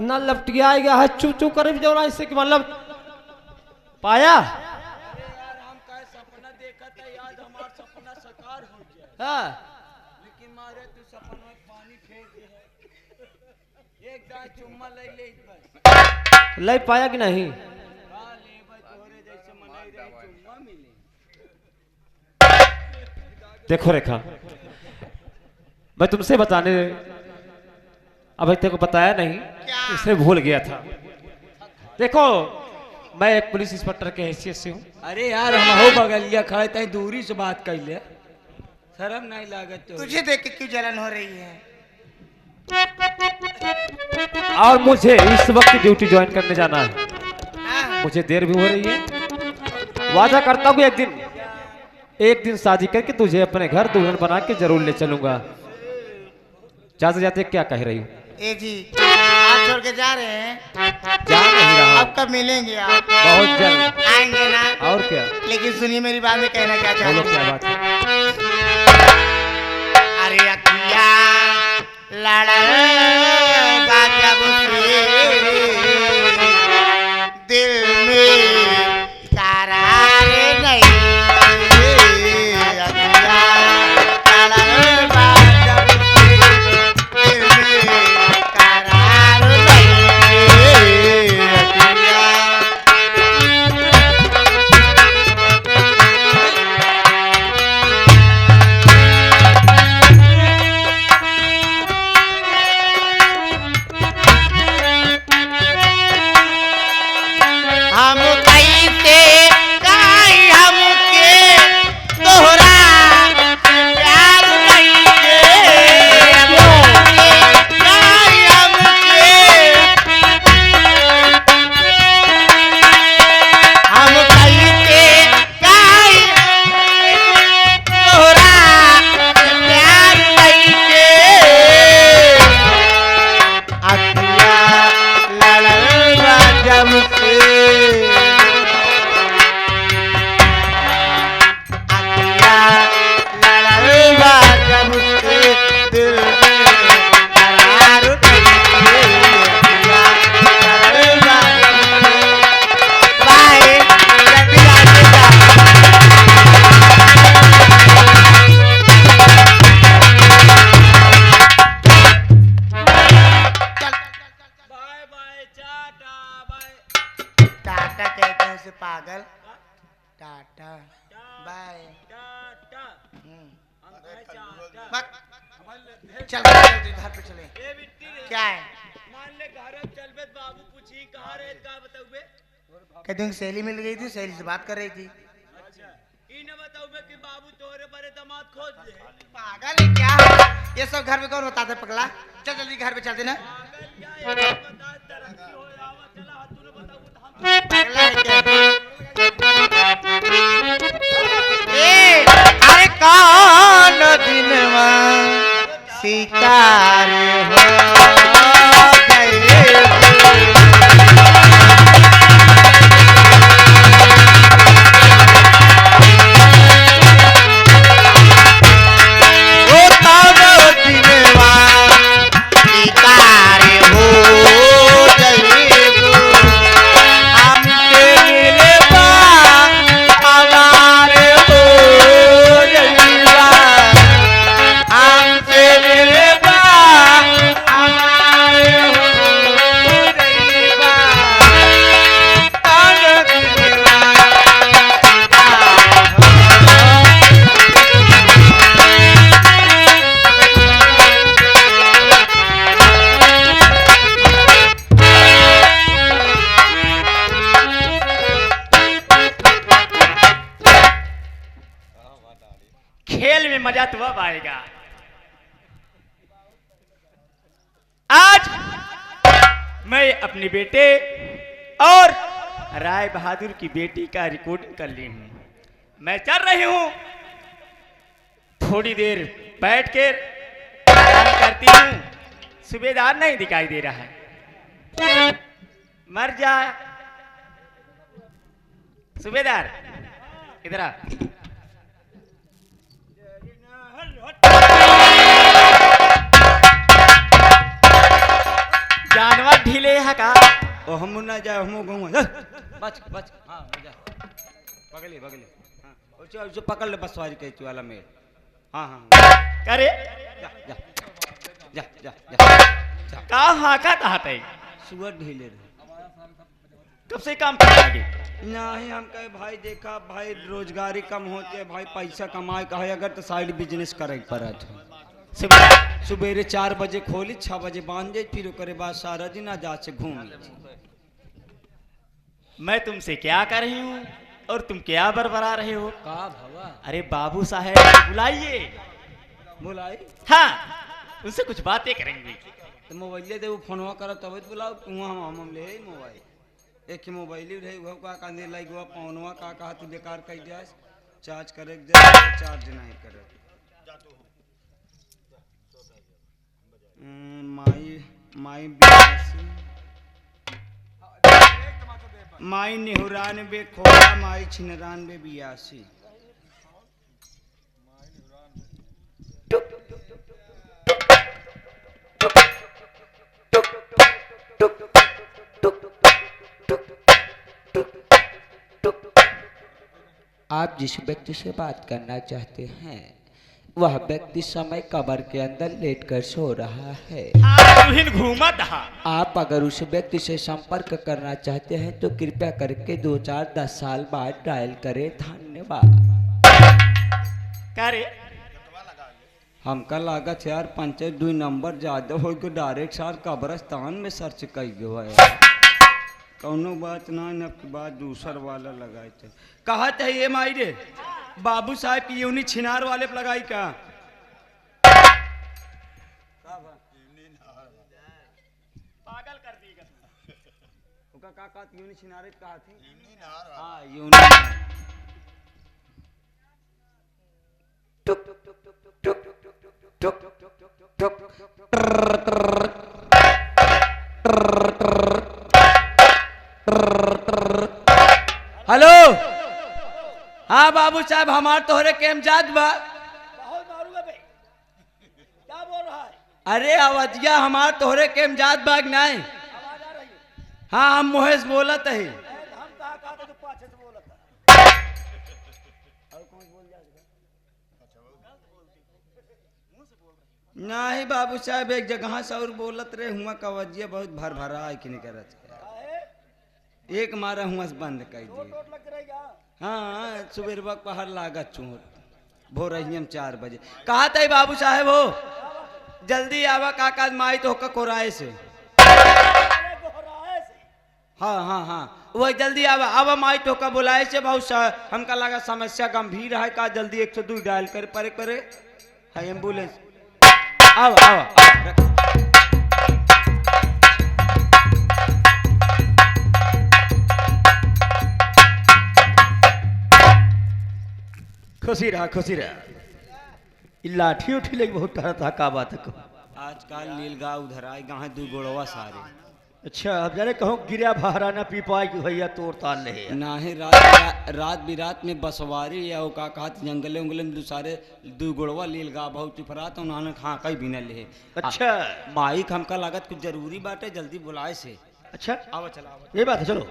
इतना लपटिया गया है चू चू करे जो ऐसे कि मतलब पाया। अरे यार हम का सपना देखा था याद हमारा सपना साकार हो गया। हाँ लेकिन मारे तू सपना में पानी फेंक दे है। एक दांत चुम्मा ले बस। ले पाया कि नहीं? हां ले भाई तोरे जैसे मनाई रही चुम्मा मिले। देखो रेखा, मैं तुमसे बताने अभी तेरे को बताया नहीं, इसलिए भूल गया था। देखो मैं एक पुलिस इंस्पेक्टर के हैसियत से हूँ। अरे यार हम हो बगलिया खड़े थे दूरी से बात कर ले, शर्म नहीं लागत तो। तुझे देख के क्यों जलन हो रही है? और मुझे इस वक्त ड्यूटी ज्वाइन करने जाना है। हाँ। मुझे देर भी हो रही है। वादा करता हूँ एक दिन शादी करके तुझे अपने घर दुल्हन बना के जरूर ले चलूंगा। जाते जाते क्या कह रही हूँ? ए जी आप छोड़ के जा रहे हैं? जा नहीं रहा। अब कब मिलेंगे आप? बहुत जल्द आएंगे ना? और क्या? लेकिन सुनिए मेरी बात में कहना क्या बोलो चाहते क्या हैं? बात है? अरे अखिया लड़ेगा जब से दिल में करार नहीं। अखिया लड़ेगा जब से दिल में करार नहीं। अखिया हम कैसे गाय हमके तोहरा प्यार कइके। गाय हमके हम कैसे गाय तोहरा प्यार कइके। अखिया लड़ेगा जब से अखिया लड़ेगा जब से दिल में करार नहीं। अखिया लड़ेगा जब से। बाय जल्दी आइएगा। Bye bye tata bye. Tata कहते हैं उसे पागल। Tata bye. टाटा हम्म। हम कहे टाटा। बक। चल जल्दी घर पे चले। ए बिट्टी रे, क्या है? मान ले घर चलबे तो बाबू पूछी कहाँ रहे का बताऊबे। कहते हैं सहेली मिल गई थी, सहेली से बात कर रही थी। अच्छा ई न बताऊबे कि बाबू तोरे बारे दामाद खोज दे। पागल है क्या? ये सब घर में कौन बताते पगला? चल जल्दी घर पे चलते ना। पागल क्या है ये बता तरक्की हो आवा चला हाथ तूने बताऊ तो हम पगला है क्या? ए, अरे कौन दिनवा शिकार हो गए। वो कौन दिनवा शिकार हो गए। हमसे मिलवा हमारे हो जाइबा। हमसे मिलवा हमारे हो जाइबा। कौन दिनवा खेल में मजा तो अब आएगा। आज मैं अपने बेटे और राय बहादुर की बेटी का रिकॉर्डिंग कर ली हूं। मैं चल रही हूं, थोड़ी देर बैठ कर आराम करती हूं। सूबेदार नहीं दिखाई दे रहा है, मर जा सूबेदार, इधर आ। जानवर ढीले है का? ओ हम ना जाए हम गाँव बच बच हाँ हो जा पकड़िए पकड़िए हाँ उसे पकड़ ले बसवारी के वाला में हाँ हाँ करे जा जा जा जा जा जा का हाका कहते सुअर ढीले रहे कब से काम कर लगे? नहीं हम कहे भाई देखा भाई रोजगारी कम होते भाई पैसा कमाए कहे अगर तो साइड बिजनेस करे पड़त सुबह सुबेरे 4 बजे खोली 6 बजे बांध जाए फिर ओकरे बाद सारा दिन आजाद से घूम मैं तुमसे क्या कर रही हूँ और तुम क्या बरबरा रहे हो? का भवा अरे बाबू साहेब को बुलाइए। बुलाई हाँ उनसे कुछ बातें करेंगे। तो मोबाइल दे वो फोनवा कर तब बुलाओ तू हम ले मोबाइल एक ही मोबाइल रहे वो का कांदे लाइक वो फोनवा का कहा तू बेकार कर दिया चार्ज करे चार्ज नहीं करे माई माई 82 माई 99 खोला माई 96 82 आप जिस व्यक्ति से बात करना चाहते हैं वह व्यक्ति समय कब्र के अंदर लेटकर सो रहा है। घूमा था। आप अगर उस व्यक्ति से संपर्क करना चाहते हैं तो कृपया करके 2 4 10 साल बाद डायल करें। धन्यवाद। करे हमका लागत यार पंचायत 2 नंबर ज्यादा हो तो डायरेक्ट सार कब्रस्तान में सर्च कर गयो है कौनो बात ना न बात दूसर वाला लगाए थे कहा थे ये माई रे बाबू साहब की यूनी छिनार वाले पे लगाई का पागल कर दी का यूनी छिनारे कहा थी हाँ यूनी हेलो हाँ बाबू साहब हमार तोहरे केम जात बा बहुत मारूंगा भाई क्या बोल रहा है? अरे अवधिया हमार तोहरे केम जात बा कि नहीं आवाज आ रही है? हाँ हम मोहेश बोलत है हम कहा तो पाछे से बोला था। नहीं बाबू साहब एक जगह से और बोलत रहे हुआ कवजिया बहुत भर भरा है कि नहीं करत एक मारा हुआ से बंद कर दिए चोट लग रहेगा। हाँ सुबह वक्त पहाड़ लागत चोट भोर रही हम 4 बजे कहा था बाबू साहेब हो जल्दी आवा काका माई तो होकर कोराए से दोहराए से हाँ हाँ हाँ वही जल्दी आवा आवा माई तो का बुलाए से बहुत हमका लगा समस्या गंभीर है का जल्दी 102 डायल करे परे परे है एम्बुलेंस आवा आवा आवा खुशी रहा खुशी रहा। लाठी उठी लगी बहुत तरह था का बात को। आजकल नीलगा उधर आए गाँव 2 गोड़वा सारे अच्छा अब जाने कहूँ गिरा भारा ना पी पाए कि भैया तोड़ ताल ले नाही रात बिरात में बसवारी या वो का कहत जंगले उंगले में दूसरे 2 गोड़वा लीलगा बहुत चिफरात उन्होंने खा कई भी न ले अच्छा माइक हमका लागत कुछ जरूरी बात है जल्दी बुलाए से अच्छा आवा चला आवा ये बात है चलो।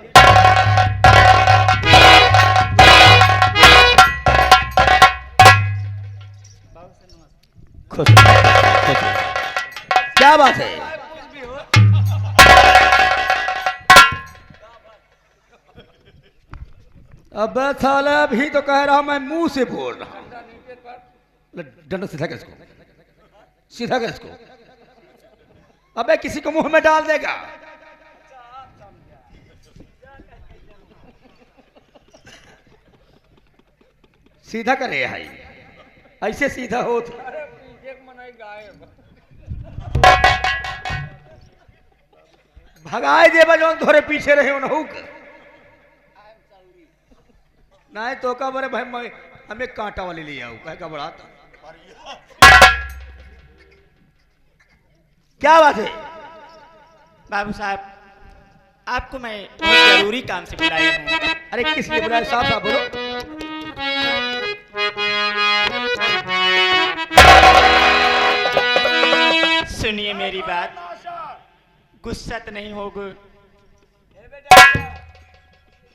खुश क्या बात है? अब साला भी तो कह रहा मैं मुंह से बोल रहा हूं। डंडा सीधा कर इसको, सीधा कर इसको। अबे किसी को मुंह में डाल देगा। सीधा करे भाई, ऐसे सीधा हो तो भगाए दे बजौन थोड़े पीछे रहे उन्होंने नहीं तो का बरे भाई हमें कांटा वाली ले आओ कह का बड़ा था। क्या बात है? बाबू साहब आपको मैं बहुत जरूरी काम से बुलाया हूँ। अरे किस लिए बुलाया? साहब साहब बोलो। सुनिए मेरी बात। गुस्सा तो नहीं होगा?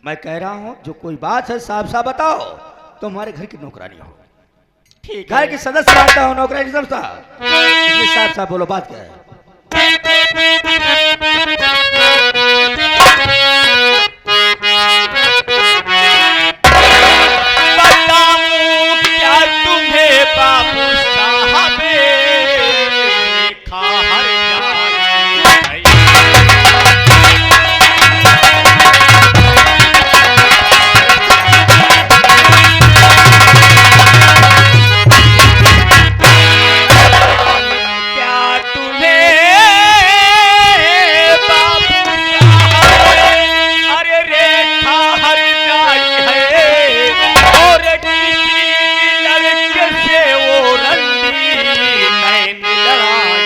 मैं कह रहा हूँ जो कोई बात है साफ साफ बताओ। तुम्हारे घर की नौकरानी हो, ठीक घर है। की सदस्य मानता हो, नौकरानी समझता। इसलिए साफ साफ बोलो बात क्या है। बताऊं क्या तुम्हें बाबू साहब, खा हर जाए। क्या तुम्हें बाबू साहब, अरे रेखा हर जाई है, और किसी लड़के से वो रंडी नैन लड़ाई।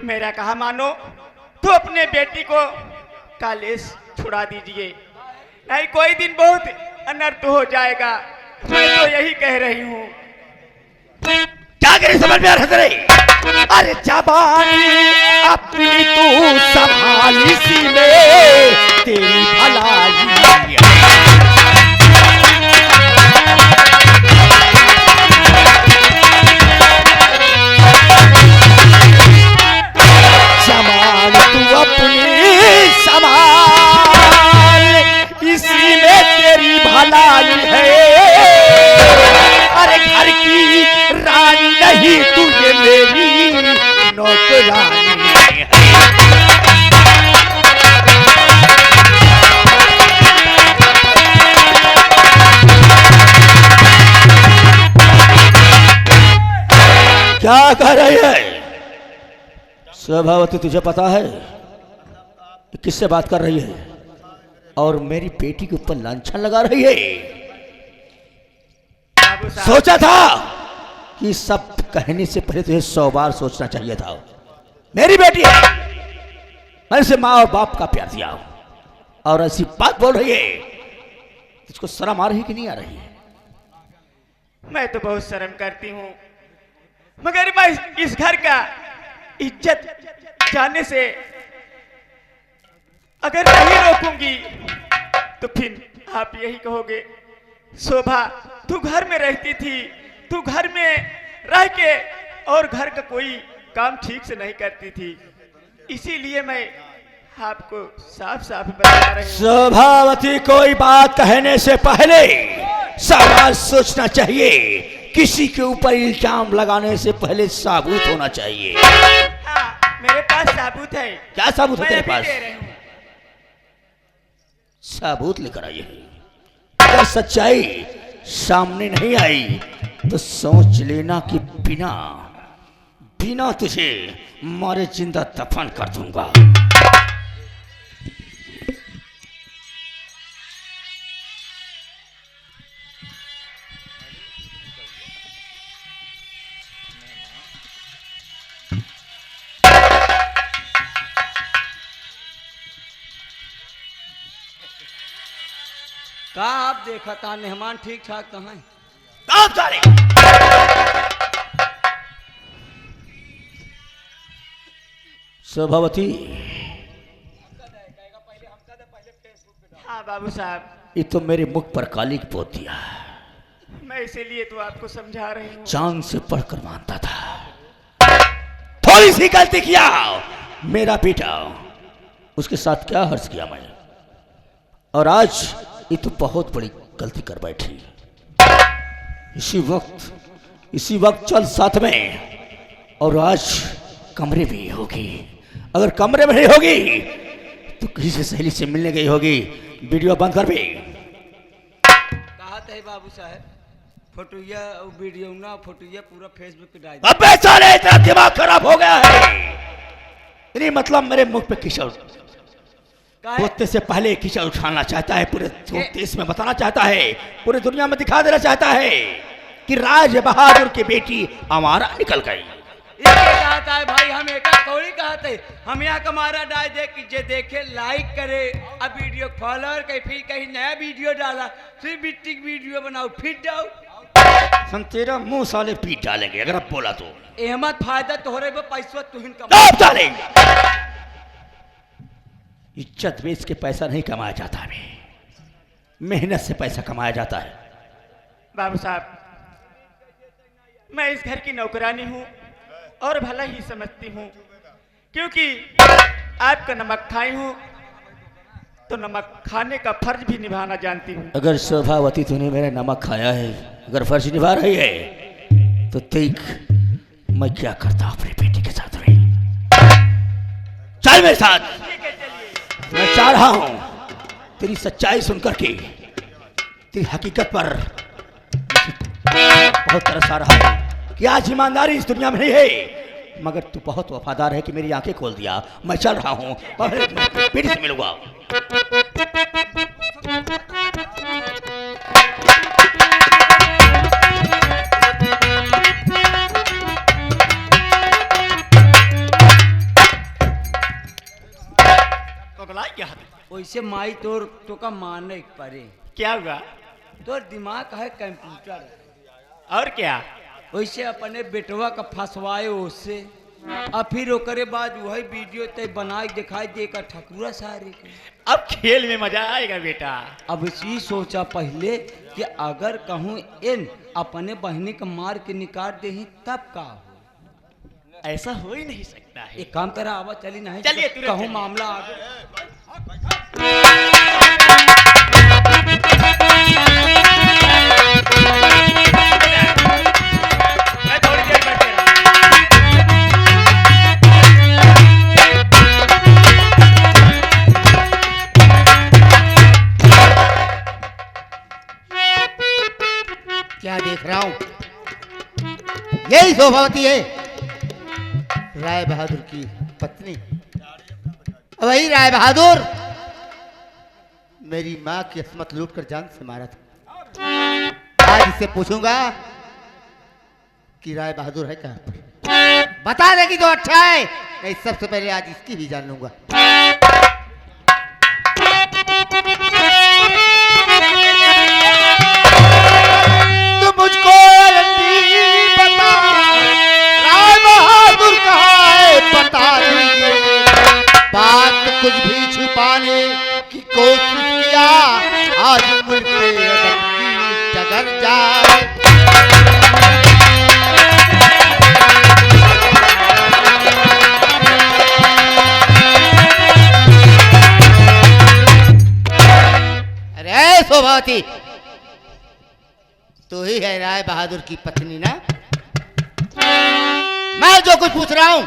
मेरा कहा मानो तो अपने बेटी को कॉलेज छुड़ा दीजिए, नहीं कोई दिन बहुत अनर्थ हो जाएगा। मैं तो यही कह रही हूँ। क्या करे समझ में आ रहा तेरे? अरे जबानी अपनी तू संभाली सी में तेरी भलाई। जबान तू अपनी संभाल, इसी में तेरी भलाई है। अरे घर की रानी नहीं तू ये मेरी नौकरानी है। क्या कह रही है स्वभावती? तुझे पता है किससे बात कर रही है और मेरी बेटी के ऊपर लांछन लगा रही है? बाबू साहब, सोचा था कि सब कहने से पहले तुझे 100 बार सोचना चाहिए था। मेरी बेटी है, मैंने उसे माँ और बाप का प्यार दिया और ऐसी बात बोल रही है। तुझको शर्म आ रही कि नहीं आ रही है? मैं तो बहुत शर्म करती हूँ, मगर मैं इस घर का इज्जत जाने से अगर नहीं रोकूंगी तो फिर आप यही कहोगे शोभा तू घर में रहती थी, तू घर में रह के और घर का कोई काम ठीक से नहीं करती थी। इसीलिए मैं आपको साफ साफ बता रही हूँ। स्वभावती, कोई बात कहने से पहले सवाल सोचना चाहिए। किसी के ऊपर इल्जाम लगाने से पहले साबुत होना चाहिए। हाँ, मेरे पास साबुत है। क्या साबुत है मैं तेरे अभी पास? दे रही हूँ। साबुत लेकर आइए। अगर सच्चाई सामने नहीं आई तो सोच लेना कि बिना बिना तुझे मारे जिंदा दफन कर दूंगा। का आप देखा था मेहमान ठीक ठाक कहाँ है? आप जाने स्वभावती, हाँ बाबू साहब, ये तो मेरे मुख पर काली पोत दिया। मैं इसीलिए तो आपको समझा रही हूँ। चांद से पढ़कर मानता था, थोड़ी सी गलती किया। मेरा बेटा, उसके साथ क्या हर्ष किया मैं, और आज ये तो बहुत बड़ी गलती कर बैठी। इसी वक्त चल साथ में, और आज कमरे में ही होगी। अगर कमरे में नहीं होगी तो किसी से सहेली से मिलने गई होगी। वीडियो बंद कर भी। कहा था बाबू साहब, फोटोया और वीडियो ना फोटोया पूरा फेसबुक पे डाल। अबे साले, तेरा दिमाग खराब हो गया है। नहीं मतलब मेरे मुख पे किशोर बोलते से पहले कीचड़ उठाना चाहता है, पूरे देश में बताना चाहता है, पूरी दुनिया में दिखा देना चाहता है कि राज बहादुर की बेटी हमारा निकल गई। इसके साथ आए भाई, हम एक थोड़ी कहते, हम यहाँ कमारा डाल दे कि जे देखे लाइक करे, अब वीडियो फॉलोअर कहीं, फिर कहीं नया वीडियो डाला, फिर बिट्टी वीडियो बनाओ, फिर जाओ। हम तेरा मुंह साले पीट डालेंगे अगर अब बोला तो। अहमद फायदा तोहरे पे पैसा तुहिन कमा। अब डालेंगे। इज्जत बेच के पैसा नहीं कमाया जाता है, मेहनत से पैसा कमाया जाता है। बाबू साहब, मैं इस घर की नौकरानी हूँ और भला ही समझती हूँ, क्योंकि आपका नमक खाई हूँ तो नमक खाने का फर्ज भी निभाना जानती हूँ। अगर शोभावती तूने मेरा नमक खाया है, अगर फर्ज निभा रही है तो देख मैं क्या करता अपनी बेटी के साथ रही। चल मेरे साथ। मैं चाह रहा हूं तेरी सच्चाई सुनकर के तेरी हकीकत पर बहुत तरस आ रहा है कि आज ईमानदारी इस दुनिया में नहीं है, मगर तू बहुत वफादार है कि मेरी आंखें खोल दिया। मैं चल रहा हूं और बेटी से मिलूंगा। वैसे माई तोर तो का माने परे, क्या हुआ? तोर दिमाग है कंप्यूटर, और क्या? वैसे अपने बेटवा का फंसवाए उससे, और फिर ओकरे बाद वही वीडियो ते बनाई दिखाई देगा ठकुरा सारे के। अब खेल में मजा आएगा बेटा। अब इसी सोचा पहले कि अगर कहूँ इन अपने बहनी का मार के निकाल दे तब का हो। ऐसा हो ही नहीं सकता है। एक काम करा, आवा चली नहीं, चलिए, तुरंत कहूँ चलिए। मामला आगे। मैं थोड़ी देर बैठे रहूं। क्या देख रहा हूं? यही शोभावती है, राय बहादुर की पत्नी। वही राय बहादुर मेरी माँ की अस्मत लूटकर जान से मारा था। आज इससे पूछूंगा कि राय बहादुर है कहाँ पर। बता देगी तो अच्छा है, नहीं सबसे पहले आज इसकी भी जान लूंगा। तू मुझको बता, राय बहादुर कहाँ है बता दीजिए। बात कुछ भी छुपाने की कोशिश किया, आज मुल्क में अदब की डगर जाए। अरे शोभावती, तू ही है राय बहादुर की पत्नी ना? मैं जो कुछ पूछ रहा हूं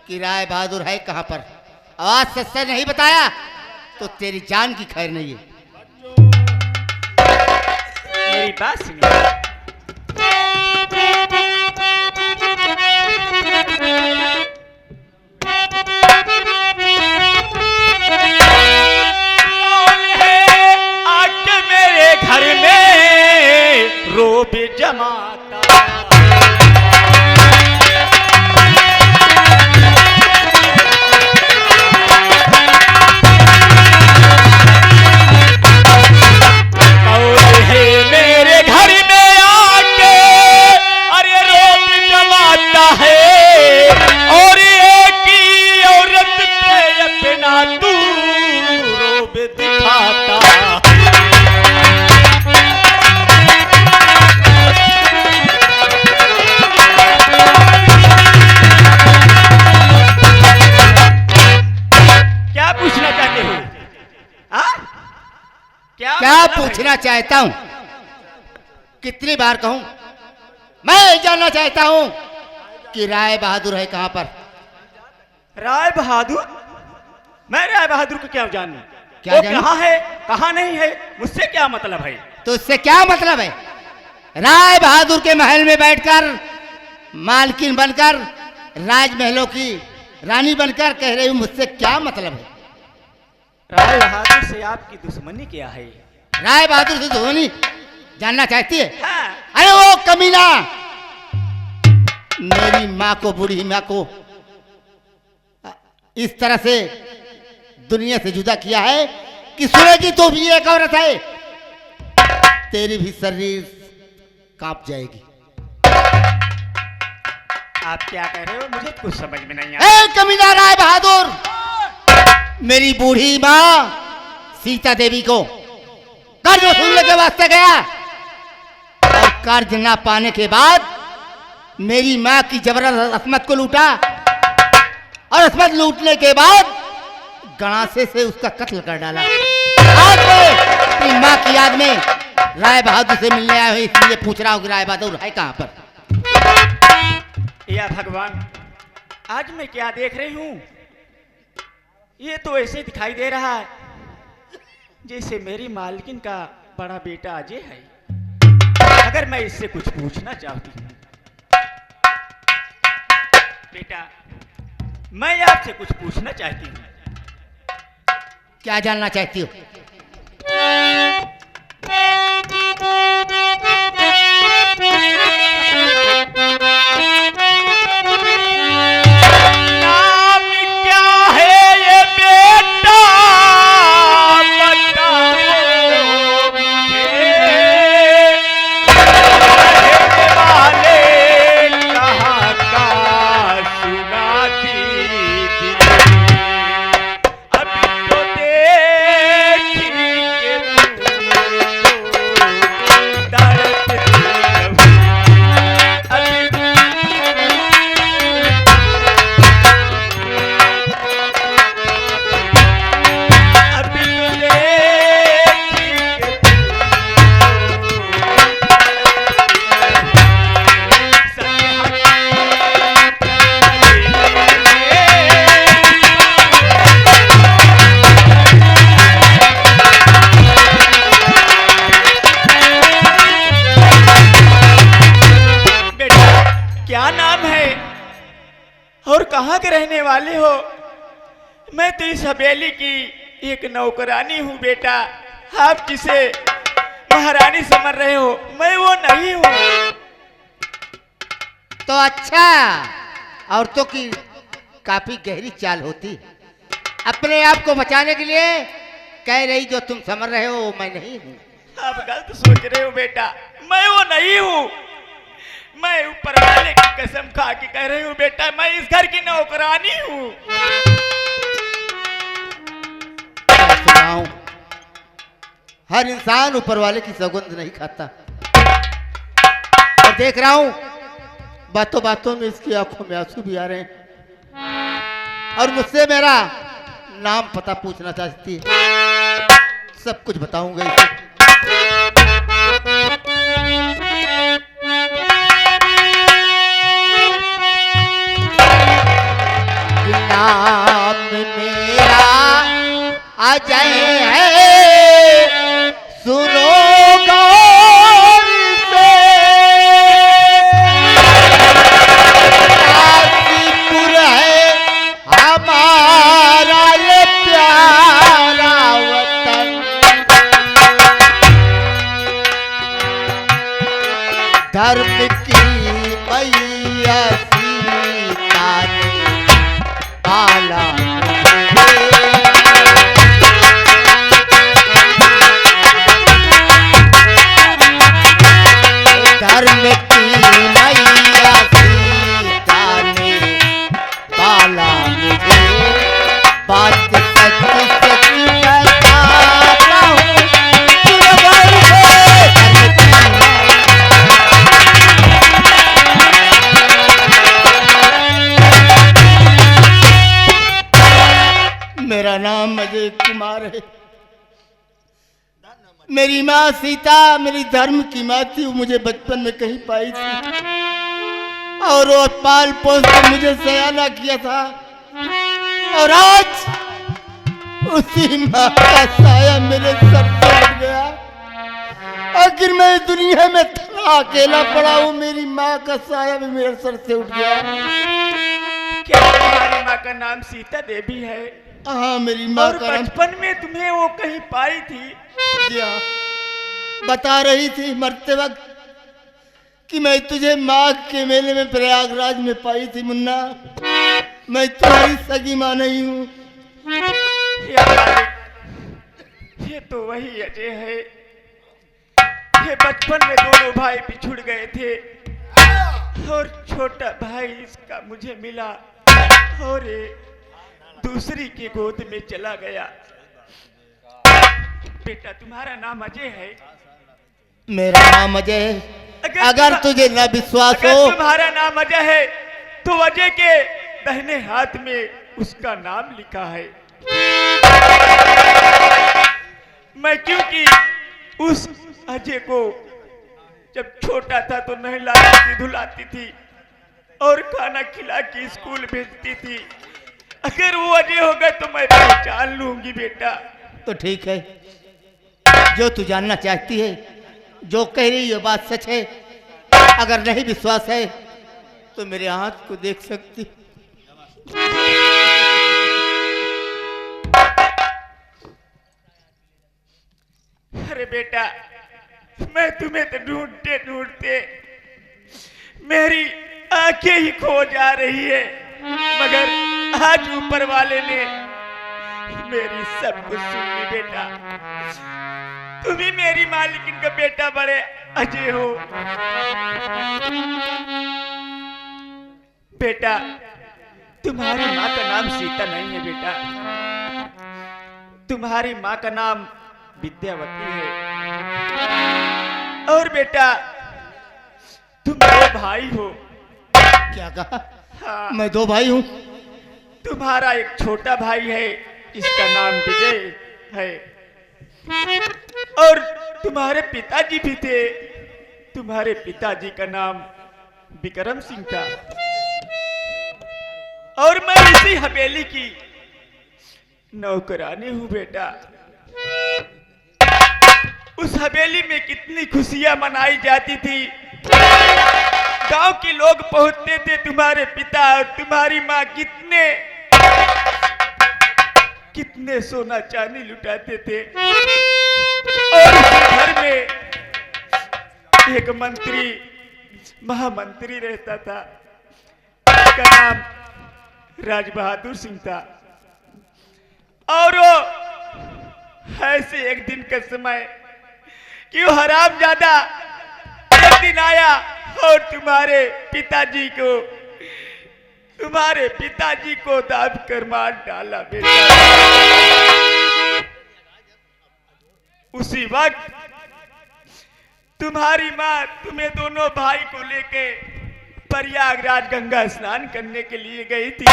कि राय बहादुर है कहां पर, आवाज सच से नहीं बताया तो तेरी जान की खैर नहीं है। मेरी बात सुनिए। कौन है आके मेरे घर में रोब जमाता? क्या पूछना चाहता हूं? कितनी बार कहूं? मैं जानना चाहता हूं कि राय बहादुर है कहां पर। राय बहादुर? मैं राय बहादुर को क्या जानूं? क्या वो जानूं? कहाँ है कहाँ नहीं है, मुझसे क्या मतलब है? तो इससे क्या मतलब है? राय बहादुर के महल में बैठकर मालकिन बनकर, राजमहलों की रानी बनकर कह रही हूं, मुझसे क्या मतलब है? राय बहादुर से आपकी दुश्मनी क्या है? राय बहादुर से दुश्मनी जानना चाहती है? हाँ। अरे वो कमीना मेरी माँ को, बूढ़ी माँ को इस तरह से दुनिया से जुदा किया है कि सुनेगी तो भी एक औरत है, तेरी भी शरीर कांप जाएगी। आप क्या कह रहे हो, मुझे कुछ समझ में नहीं आ कमीना राय बहादुर, मेरी बूढ़ी माँ सीता देवी को कर्ज वसूलने के वास्ते गया और कर्ज ना पाने के बाद मेरी माँ की जबरदस्त असमत को लूटा और असमत लूटने के बाद गणासे से उसका कत्ल कर डाला। आज मैं अपनी माँ की याद में राय बहादुर से मिलने आया हूँ, इसलिए पूछ रहा हूँ कि राय बहादुर है कहाँ पर। या भगवान, आज मैं क्या देख रही हूँ, ये तो ऐसे दिखाई दे रहा है जैसे मेरी मालकिन का बड़ा बेटा अजय है। अगर मैं इससे कुछ पूछना चाहती हूँ, बेटा मैं आपसे कुछ पूछना चाहती हूँ। क्या जानना चाहती हो? नाम क्या है ये बेटा, बताओ मुझे। रहने वाले कहाँ का सुना दीजिए। अभी तो देखी के तुमको तड़पती रहूं। अभी तो देखी के बेटा क्या नाम है और कहाँ के रहने वाले हो? मैं तो इस हवेली की एक नौकरानी हूँ बेटा। आप जिसे महारानी समझ रहे हो, मैं वो नहीं हूँ। तो अच्छा, औरतों की काफी गहरी चाल होती है। अपने आप को बचाने के लिए कह रही जो तुम समझ रहे हो वो मैं नहीं हूँ। आप गलत सोच रहे हो बेटा, मैं वो नहीं हूँ। मैं ऊपर वाले की कसम खा के कह रही हूँ बेटा, मैं इस घर की नौकरानी हूँ। मैं सुनाऊं, हर इंसान ऊपर वाले की सौगंध नहीं खाता। और देख रहा हूं बातों बातों में इसकी आंखों में आंसू भी आ रहे हैं और मुझसे मेरा नाम पता पूछना चाहती है। सब कुछ बताऊंगा इसे। नाम मेरा अजय है, सुनो गौर से। काशीपुर है हमारा ये प्यारा वतन। धर्म की मैया सीता ने पाला धर्म की मैया सीता ने पाला मुझे। बात सच सच बताता हूँ, सुरवर है धर्म की। मेरा नाम अजय कुमार है। मेरी माँ सीता मेरी धर्म की माँ थी। वो मुझे बचपन में कहीं पाई थी और वो पाल पोस कर मुझे सयाना किया था। और आज उसी माँ का साया मेरे सर पे उठ गया। आखिर मैं इस दुनिया में था अकेला पड़ा हूँ, मेरी माँ का साया भी मेरे सर से उठ गया। क्या तुम्हारी माँ का नाम सीता देवी है? हाँ, मेरी माँ और का नाम बचपन में तुम्हें वो कहीं पाई थी? जी हाँ, बता रही थी मरते वक्त कि मैं तुझे माघ के मेले में प्रयागराज में पाई थी मुन्ना। मैं तुम्हारी सगी माँ नहीं हूँ। या मालिक, ये तो वही अजय है। ये बचपन में दोनों भाई बिछुड़ गए थे और छोटा भाई इसका मुझे मिला और ये दूसरी की गोद में चला गया। बेटा तुम्हारा नाम अजय है? मेरा नाम अजय है। अगर तुझे न विश्वास अगर हो, तुम्हारा नाम अजय है तो अजय के दाहिने हाथ में उसका नाम लिखा है। मैं क्योंकि उस अजय को जब छोटा था तो नहलाती थी, धुलाती थी और खाना खिला के स्कूल भेजती थी। अगर वो अजय होगा तो मैं पहचान लूंगी बेटा। तो ठीक है, जो तू जानना चाहती है, जो कह रही है बात सच है। अगर नहीं विश्वास है तो मेरे हाथ को देख सकती। अरे बेटा, मैं तुम्हें तो ढूंढते ढूंढते मेरी आंखें ही खो जा रही है, मगर आज ऊपर वाले ने मेरी सब कुछ सुन ली बेटा। तुम ही मेरी मालिकिन का बेटा बड़े अजय हो। बेटा तुम्हारी माँ का नाम सीता नहीं है बेटा, तुम्हारी माँ का नाम विद्यावती है। और बेटा तुम दो भाई हो। क्या कहा? हाँ, मैं दो भाई हूँ। तुम्हारा एक छोटा भाई है जिसका नाम विजय है और तुम्हारे पिताजी भी थे। तुम्हारे पिताजी का नाम विक्रम सिंह था और मैं इसी हवेली की नौकरानी हूँ बेटा। उस हवेली में कितनी खुशियां मनाई जाती थी। गांव के लोग पहुंचते थे, तुम्हारे पिता और तुम्हारी माँ कितने सोना चांदी लुटाते थे। और उस घर में एक मंत्री, महामंत्री रहता था, उसका नाम राज बहादुर सिंह था। और वो ऐसे एक दिन का समय कि वो हरामजादा एक दिन आया और तुम्हारे पिताजी को दाब कर मार डाला बेटा। उसी वक्त तुम्हारी माँ तुम्हें दोनों भाई को लेके प्रयागराज गंगा स्नान करने के लिए गई थी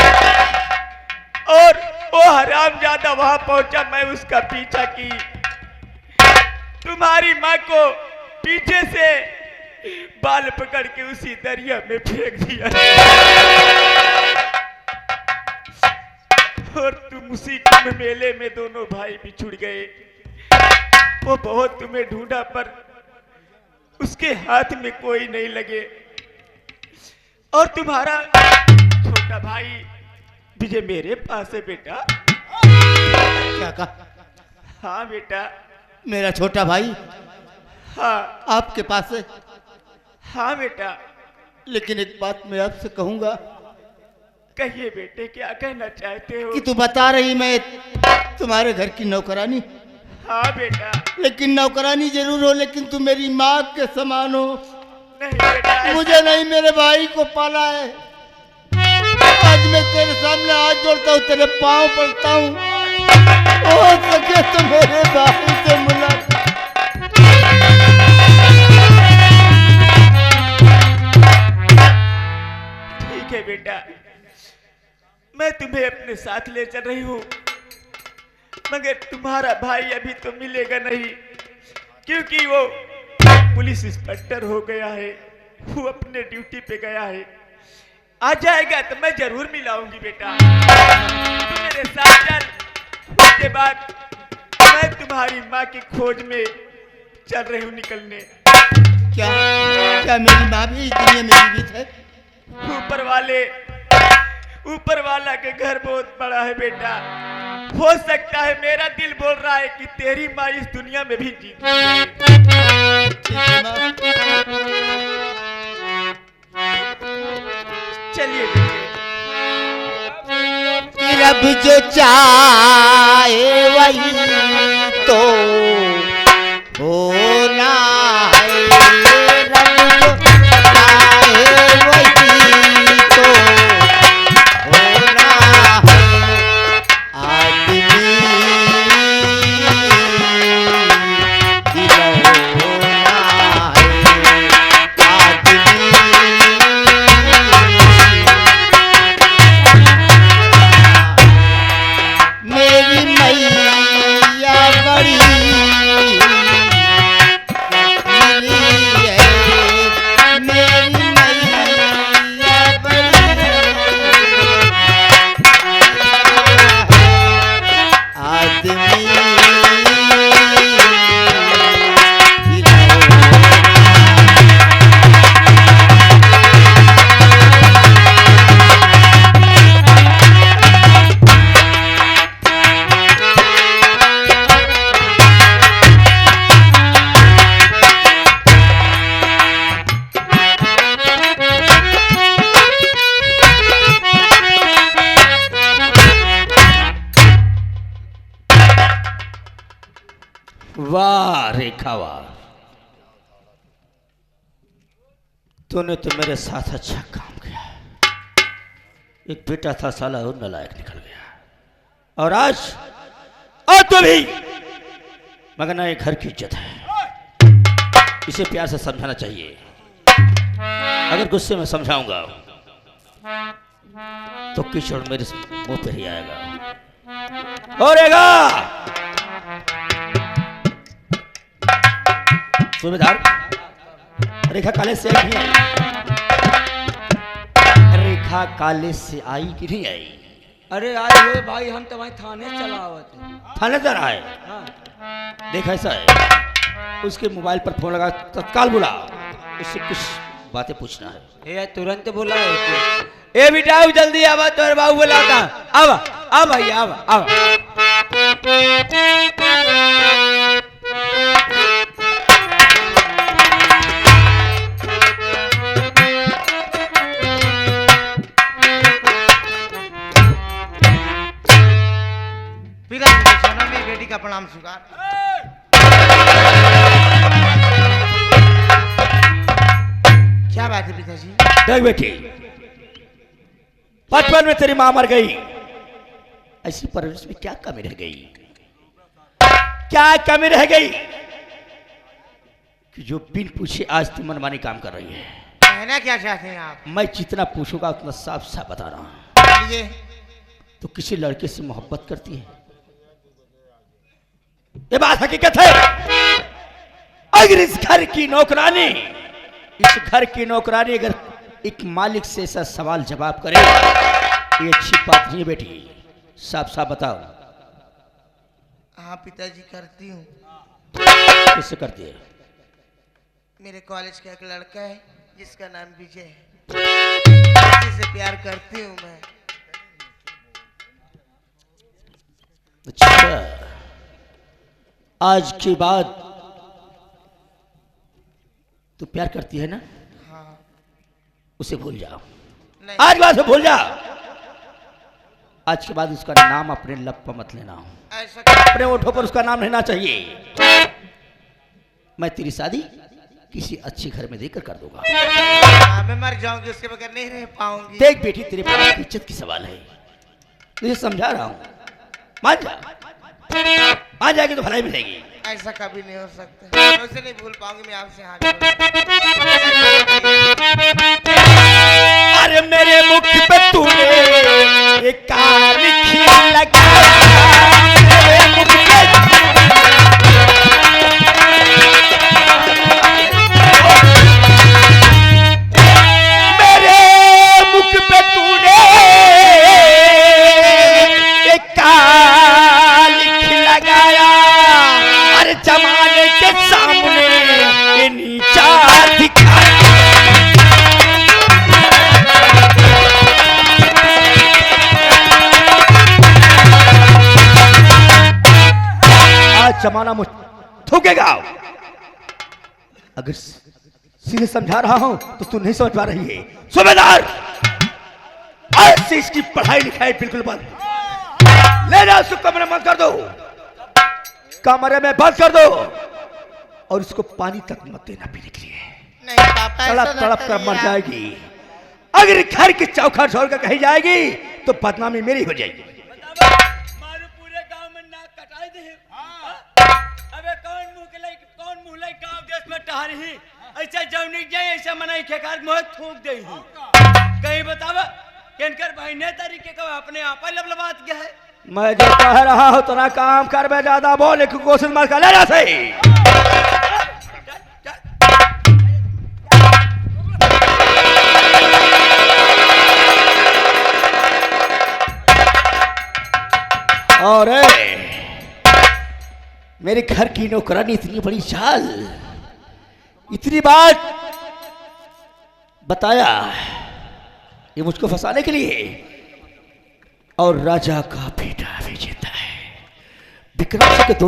और वो हरामजादा वहां पहुंचा। मैं उसका पीछा की, तुम्हारी माँ को पीछे से बाल पकड़ के उसी दरिया में फेंक दिया और तुम उसी कुंभ मेले में दोनों भाई बिछुड़ गए। वो बहुत तुम्हें ढूंढा पर उसके हाथ में कोई नहीं लगे। और तुम्हारा छोटा भाई विजय मेरे पास है बेटा। क्या कहा? हाँ बेटा। मेरा छोटा भाई हाँ आपके पास है? हाँ बेटा। लेकिन एक बात मैं आपसे कहूंगा। कहिए बेटे, क्या कहना चाहते हो? कि तू बता रही मैं तुम्हारे घर की नौकरानी। हाँ बेटा। लेकिन नौकरानी जरूर हो, लेकिन तू मेरी माँ के समान हो। नहीं बेटा, मुझे नहीं, मेरे भाई को पाला है। आज मैं तेरे सामने हाथ जोड़ता हूँ, तेरे पाँव पड़ता हूँ, हो सके तो मेरे भाई से मुलाकात। ठीक है बेटा, मैं तुम्हें अपने साथ ले चल रही हूँ, मगर तुम्हारा भाई अभी तो मिलेगा नहीं, क्योंकि वो पुलिस इंस्पेक्टर हो गया है। वो अपने ड्यूटी पे गया है। आ जाएगा तो मैं जरूर मिलाऊंगी बेटा। तुम मेरे साथ चल। उसके बाद मैं तुम्हारी माँ की खोज में चल रही हूँ निकलने। क्या क्या मेरी माँ भी इस दुनिया में जीवित है? ऊपर वाला के घर बहुत बड़ा है बेटा। हो सकता है मेरा दिल बोल रहा है कि तेरी माँ इस दुनिया में भी जीती है। ठीक है माँ। चलिए बेटे। कि रब जो चाहे वही तो होना है, रब जो चाहे वही तो होना है। आदमी खिलौना है, आदमी मेरी मैया बड़ी मेरी है, मेरी मैया बड़ी आदमी वाह रेखा वाह, तूने तो मेरे साथ अच्छा काम किया। एक बेटा था साला और नालायक निकल गया, और आज तो भी मगर ना ये घर की इज्जत है, इसे प्यार से समझाना चाहिए। अगर गुस्से में समझाऊंगा तो कीचड़ मेरे मुंह पे ही आएगा। और सूबेदार, रेखा कॉलेज से आई नहीं आई? रेखा कॉलेज से आई कि नहीं आई? अरे आए हुए भाई, हम तो वहीं थाने चला हुआ थे। थानेदार आए? हाँ। देख ऐसा है, उसके मोबाइल पर फोन लगा, तत्काल बुला, उससे कुछ बातें पूछना है। ये तुरंत बोला है ए बेटा आओ जल्दी आवा, तोर बाबू बुलाता। आवा आ भाई आवा आवा। पिताजी सोना में बेटी का प्रणाम स्वीकार। क्या बात है पिताजी? देख बेटी, बचपन में तेरी मां मर गई, ऐसी परवरिश में क्या कमी रह गई? क्या कमी रह गई कि जो बिन पूछे आज तुम मनमानी काम कर रही है? कहना क्या चाहते हैं आप? मैं जितना पूछूंगा उतना साफ साफ बता रहा हूं। बोलिए। तो किसी लड़के से मोहब्बत करती है, ये बात हकीकत है। अगर इस घर की नौकरानी अगर एक मालिक से ऐसा सवाल जवाब करे, ये अच्छी बात नहीं है बेटी, साफ साफ बताओ। हाँ पिताजी करती हूँ। कैसे करती है? मेरे कॉलेज का एक लड़का है जिसका नाम विजय है, उसी से प्यार करती हूँ मैं। अच्छा, आज के बाद तू प्यार करती है ना? हाँ। उसे भूल जाओ, नहीं। आज बात से भूल जाओ। आज के बाद उसका नाम अपने लब पर मत लेना, ऐसा अपने ओठों पर उसका नाम रहना चाहिए। मैं तेरी शादी किसी अच्छे घर में देकर कर दूंगा। हाँ, मैं मर जाऊंगी, उसके बगैर नहीं रह पाऊंगी। देख बेटी, तेरे पास इज्जत की सवाल है, तुझे समझा रहा हूं, मान जा। मान जाएगी तो भलाई मिलेगी। ऐसा कभी नहीं हो सकता, मैं उसे नहीं भूल पाऊंगी। मैं आपसे हाँ अरे मेरे मुख पे तूने एक काली खील लगाया, मेरे मुख पे तूने एक काली खील लगाया। अरे जमाने के सामने ये नीचा दिखाया। जमाना मुझ थूकेगा। अगर सीधे समझा रहा हूं तो तू नहीं समझ पा रही है। सूबेदार, से इसकी पढ़ाई लिखाई बिल्कुल बंद। ले जाओ उसको कमरे में बंद कर दो, कमरे में बंद कर दो, और इसको पानी तक मत देना पीने के लिए। नहीं पापा, ऐसा तड़प ना तड़प कर करिए मर आप। जाएगी। अगर घर की चौखट छोड़ कर कहीं जाएगी तो बदनामी मेरी हो जाएगी। मारू पूरे गांव में नाक कटाई दे। अबे कौन मुंह लाई गांव देश में टहरी ऐसा जौनी जाए ऐसा मनाई के कार मोह थूक दे कहीं बतावा केनकर बहने तरीके का अपने आप लबलबात गया है। मैं जो कह रहा हूं तेरा काम कर, मैं ज्यादा बोलने की कोशिश मत कर। ले जा सही। और मेरे घर की नौकरानी इतनी बड़ी चाल, इतनी बात बताया ये मुझको फंसाने के लिए। और राजा का बेटा भी जीता है, विक्रम सिंह के दोनों